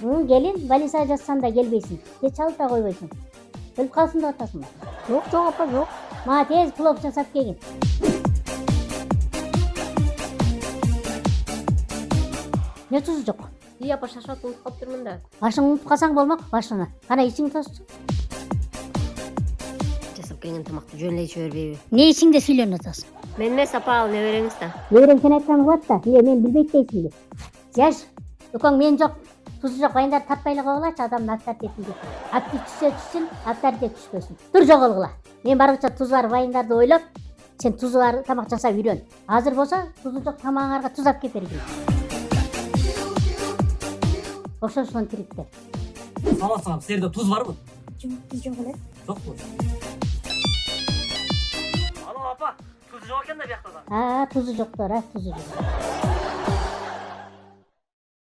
Келин больницага жатсаң да келбейсиң. Кеч алып да койбойсуң. Өлүп калсын деп атасың. Жок апа, жок. Мага тез плов жасап келгин. Не тузу жок? Үй апа шашып унутуп калыптырмын да. Башыңды унутуп калсаң болмок, башына. Кана ичиңди тосчу. Жасап келген тамакты жөн эле иче бербейби? Не ичиңде сүйлөнүп атасың? Мен эмес апа, ал небереңиз да. Неберең сен айтканың кылат да, мен билбейт дейсиңби? Жаш, укаң мен жок, тузу жок, байындар тартпай эле койгулачы, адамдын авторитетин деп. Актив түшсө түшсүн, авторитет түшпөсүн. Тур жоголгула. Мен барбыча тузу бар байындарды ойлоп, сен тузу бар тамак жасап үйрөн. Азыр болсо тузу жок тамагыңарга туз алып кеп бергин. Ошошон тириктер. Саламатсызбы, силерде туз барбы? Жок эле. Жокпу? Алло апа, туз жок экен да биякта да. Тузу жоктор, тузу жок.